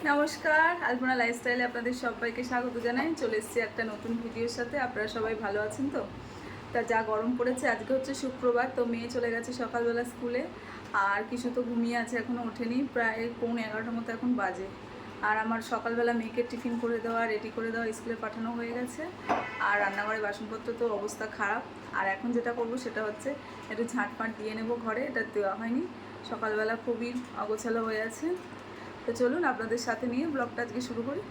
নমস্কার, আলপনা লাইফস্টাইলে আপনাদের সবাইকে স্বাগত জানাই। চলে এসেছি একটা নতুন ভিডিওর সাথে। আপনারা সবাই ভালো আছেন তো? তা যা গরম পড়েছে, আজকে হচ্ছে শুক্রবার, তো মেয়ে চলে গেছে সকালবেলা স্কুলে, আর কিছু তো ঘুমিয়ে আছে, এখনও ওঠেনি। প্রায় 11:45 মতো এখন বাজে। আর আমার সকালবেলা মেয়েকে টিফিন করে দেওয়া, রেডি করে দেওয়া, স্কুলে পাঠানো হয়ে গেছে। আর রান্নাঘরে বাসনপত্র তো অবস্থা খারাপ। আর এখন যেটা করব সেটা হচ্ছে একটু ঝাঁটপাট দিয়ে নেব ঘরে, এটা দেওয়া হয়নি। সকালবেলা খুবই অগোছালো হয়ে আছে। তো চলুন আপনাদের সাথে নিয়ে ব্লগটা আজকে শুরু করি।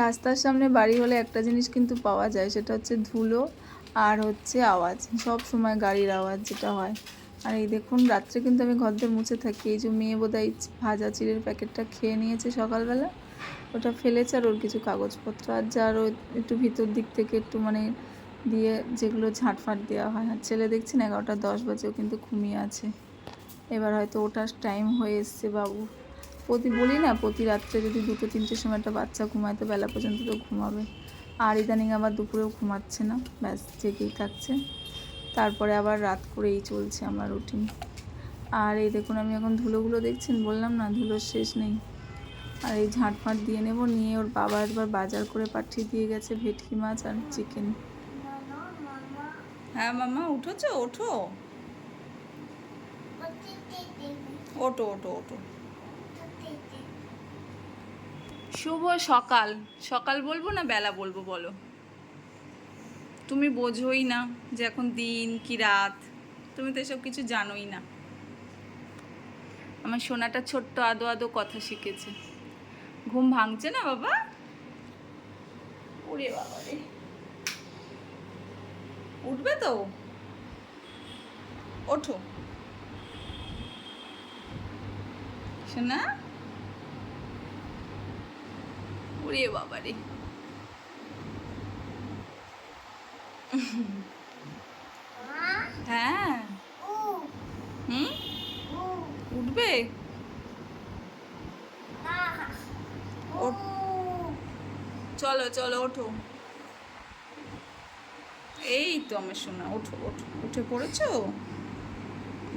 রাস্তার সামনে বাড়ি হলে একটা জিনিস কিন্তু পাওয়া যায়, সেটা হচ্ছে ধুলো আর হচ্ছে আওয়াজ, সব সময় গাড়ির আওয়াজ যেটা হয়। আর এই দেখুন, রাত্রে কিন্তু আমি ঘরদের মুছে থাকি। এই যে মেয়ে বোধহয় ভাজা চিড়ের প্যাকেটটা খেয়ে নিয়েছে সকালবেলা, ওটা ফেলেছে। আর ওর কিছু কাগজপত্র আর যারও একটু ভিতর দিক থেকে একটু মানে দিয়ে যেগুলো ঝাঁটফাট দেওয়া হয়। আর ছেলে দেখছি না, 11:10 বাজেও কিন্তু ঘুমিয়ে আছে। এবার হয়তো ওটার টাইম হয়ে এসছে বাবু। বলি না, প্রতি রাত্রে যদি 2-3টের সময় একটা বাচ্চা ঘুমায় তো বেলা পর্যন্ত তো ঘুমাবে। আর ইদানিং আবার দুপুরেও ঘুমাচ্ছে না, ব্যাস জেগেই থাকছে। তারপরে আবার রাত করেই চলছে আমার রুটিন। আর এই দেখুন, আমি এখন ধুলোগুলো দেখছেন, বললাম না ধুলোর শেষ নেই। আর এই ঝাঁটফাঁট দিয়ে নেব, নিয়ে ওর বাবা একবার বাজার করে পাঠিয়ে দিয়ে গেছে ভেটকি মাছ আর চিকেন। হ্যাঁ মামা, উঠোছো? ওঠো ওঠো ওঠো ওঠো। শুভ সকাল। সকাল বলবো না বেলা বলবো বলো? তুমি বোঝোই না যে এখন দিন কি রাত, তুমি তো এসব কিছু জানোই না। আমার সোনাটা ছোট্ট আদো আদো কথা শিখেছে। ঘুম ভাঙছে না বাবা? ওরে বাবা রে, উঠবে তো? ওঠো সোনা। ওরে বাবা রে। হ্যাঁ। হুম, উঠবে? চলো চলো ওঠো। এই তো আমার সোনা, ওঠো ওঠো। উঠে পড়েছো?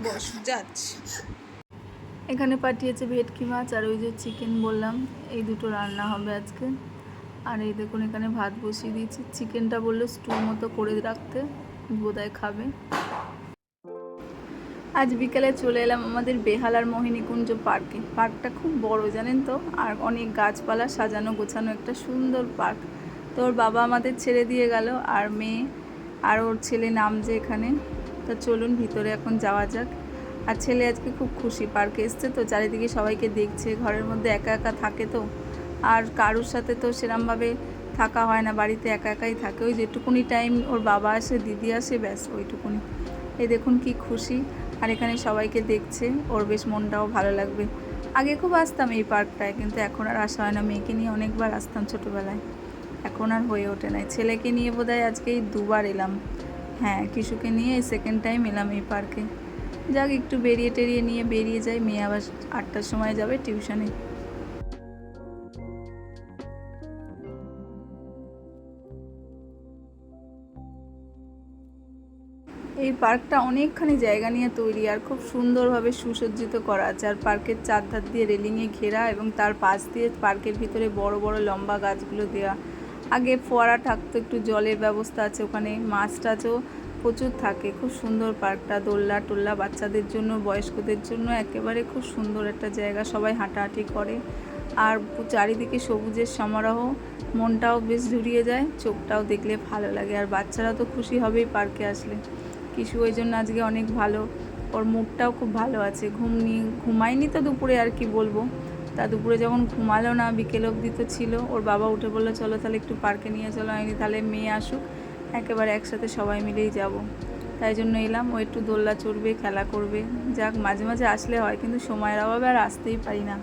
বস, যাচ্ছি। এখানে পাঠিয়েছে ভেটকি মাছ আর ওই যে চিকেন বললাম, এই দুটো রান্না হবে আজকে। আর এই দেখুন, এখানে ভাত বসিয়ে দিয়েছি। চিকেনটা বললো স্টুর মতো করে রাখতে, বোধহয় খাবে। আজ বিকেলে চলে এলাম আমাদের বেহালার মোহিনীকুঞ্জ পার্কে। পার্কটা খুব বড় জানেন তো, আর অনেক গাছপালা সাজানো গোছানো একটা সুন্দর পার্ক। তো ওর বাবা আমাদের ছেড়ে দিয়ে গেল, আর মেয়ে আর ওর ছেলে নামছে এখানে। তা চলুন ভিতরে এখন যাওয়া যাক। আর ছেলে আজকে খুব খুশি, পার্কে এসছে তো, চারিদিকে সবাইকে দেখছে। ঘরের মধ্যে একা একা থাকে তো, আর কারোর সাথে তো সেরমভাবে থাকা হয় না, বাড়িতে একা একাই থাকে। ওই যেটুকুনি টাইম ওর বাবা আসে, দিদি আসে, ব্যাস ওইটুকুনি। এই দেখুন কি খুশি, আর এখানে সবাইকে দেখছে, ওর বেশ মনটাও ভালো লাগবে। আগে খুব আসতাম এই পার্কটায়, কিন্তু এখন আর আসা হয় না। মেয়েকে নিয়ে অনেকবার আসতাম ছোটোবেলায়, এখন আর হয়ে ওঠে না। ছেলেকে নিয়ে বোধহয় আজকে এই 2বার এলাম। হ্যাঁ, কিশুকে নিয়ে এই সেকেন্ড টাইম এলাম এই পার্কে। যাক, একটু বেরিয়ে টেরিয়ে নিয়ে বেরিয়ে যাই। মেয়ে আবার 8টার সময় যাবে টিউশনে। এই পার্কটা অনেকখানি জায়গা নিয়ে তৈরি, আর খুব সুন্দরভাবে সুসজ্জিত করা আছে। আর পার্কের চারধার দিয়ে রেলিংয়ে ঘেরা, এবং তার পাশ দিয়ে পার্কের ভিতরে বড় বড় লম্বা গাছগুলো দেওয়া। আগে ফোয়ারা থাকতো, একটু জলের ব্যবস্থা আছে ওখানে, মাছ টাছও প্রচুর থাকে। খুব সুন্দর পার্কটা, দোলনা টোল্লা বাচ্চাদের জন্য, বয়স্কদের জন্য একেবারে খুব সুন্দর একটা জায়গা। সবাই হাঁটাহাঁটি করে, আর চারিদিকে সবুজের সমারোহ, মনটাও বেশ জুড়িয়ে যায়, চোখটাও দেখলে ভালো লাগে। আর বাচ্চারা তো খুশি হবেই পার্কে আসলে। কিশু ওই জন্য আজকে অনেক ভালো, ওর মুডটাও খুব ভালো আছে। ঘুমায়নি তো দুপুরে, আর কি বলবো। তা দুপুরে যখন ঘুমালো না, বিকেল অবধি তো ছিল। ওর বাবা উঠে বললো চলো তাহলে একটু পার্কে নিয়ে চলো। আমি তাহলে মেয়ে আসুক, একেবারে একসাথে সবাই মিলেই যাব। তাই জন্য এলাম। ও একটু দোলনা চড়বে, খেলা করবে। যাক, মাঝে মাঝে আসলে হয়, কিন্তু সময়ের অভাবে আর আসতেই পারি না।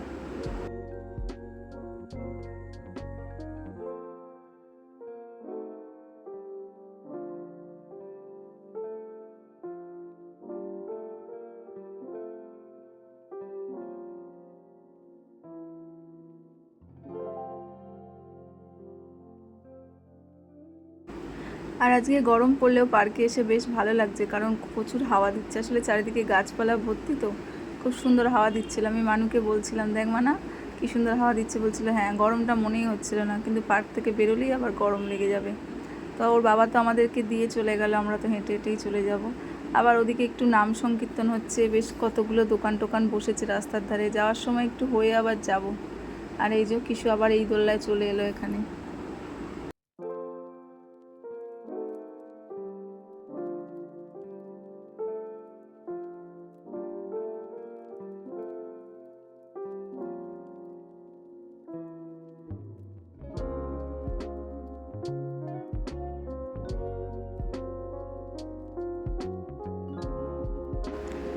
আর আজকে গরম পড়লেও পার্কে এসে বেশ ভালো লাগছে, কারণ প্রচুর হাওয়া দিচ্ছে। আসলে চারিদিকে গাছপালা ভর্তি তো, খুব সুন্দর হাওয়া দিচ্ছিল। আমি মানুকে বলছিলাম, দেখ মানা কি সুন্দর হাওয়া দিচ্ছে। বলছিল হ্যাঁ, গরমটা মনেই হচ্ছিল না, কিন্তু পার্ক থেকে বেরোলেই আবার গরম লেগে যাবে। তো ওর বাবা তো আমাদেরকে দিয়ে চলে গেল, আমরা তো হেঁটে হেঁটেই চলে যাব। আবার ওদিকে একটু নাম সংকীর্তন হচ্ছে, বেশ কতগুলো দোকান টোকান বসেছে রাস্তার ধারে। যাওয়ার সময় একটু হয়ে আবার যাব। আর এই যে কিশু আবার এই দোল্লায় চলে এলো এখানে।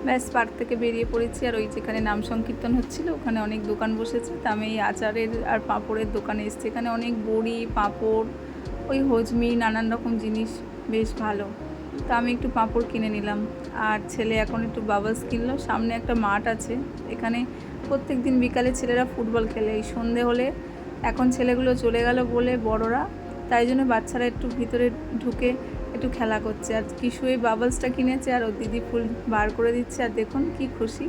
ব্যাস পার্ক থেকে বেরিয়ে পড়েছি। আর ওই যেখানে নাম সংকীর্তন হচ্ছিল ওখানে অনেক দোকান বসেছে। তা আমি এই আচারের আর পাঁপড়ের দোকানে এসেছি। এখানে অনেক বড়ি, পাঁপড়, ওই হজমি, নানান রকম জিনিস, বেশ ভালো। তা আমি একটু পাঁপড় কিনে নিলাম। আর ছেলে এখন একটু বাবলস কিনলো। সামনে একটা মাঠ আছে, এখানে প্রত্যেক দিন বিকালে ছেলেরা ফুটবল খেলে। এই সন্ধে হলে, এখন ছেলেগুলো চলে গেল বলে বড়রা, তাই জন্য বাচ্চারা একটু ভিতরে ঢুকে একটু খেলা করছে। আর কিশু এই বাবলসটা কিনেছে আর ওর দিদি ফুল বার করে দিচ্ছে, আর দেখুন কি খুশি।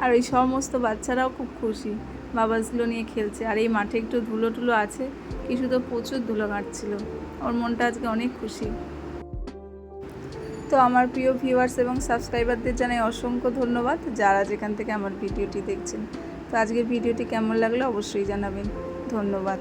আর ওই সমস্ত বাচ্চারাও খুব খুশি, বাবলসগুলো নিয়ে খেলছে। আর এই মাঠে একটু ধুলো টুলো আছে, কিশু তো প্রচুর ধুলো কাটছিল। ওর মনটা আজকে অনেক খুশি। তো আমার প্রিয় ভিউয়ার্স এবং সাবস্ক্রাইবারদের জানাই অসংখ্য ধন্যবাদ, যারা যেখান থেকে আমার ভিডিওটি দেখছেন। তো আজকের ভিডিওটি কেমন লাগলো অবশ্যই জানাবেন। ধন্যবাদ।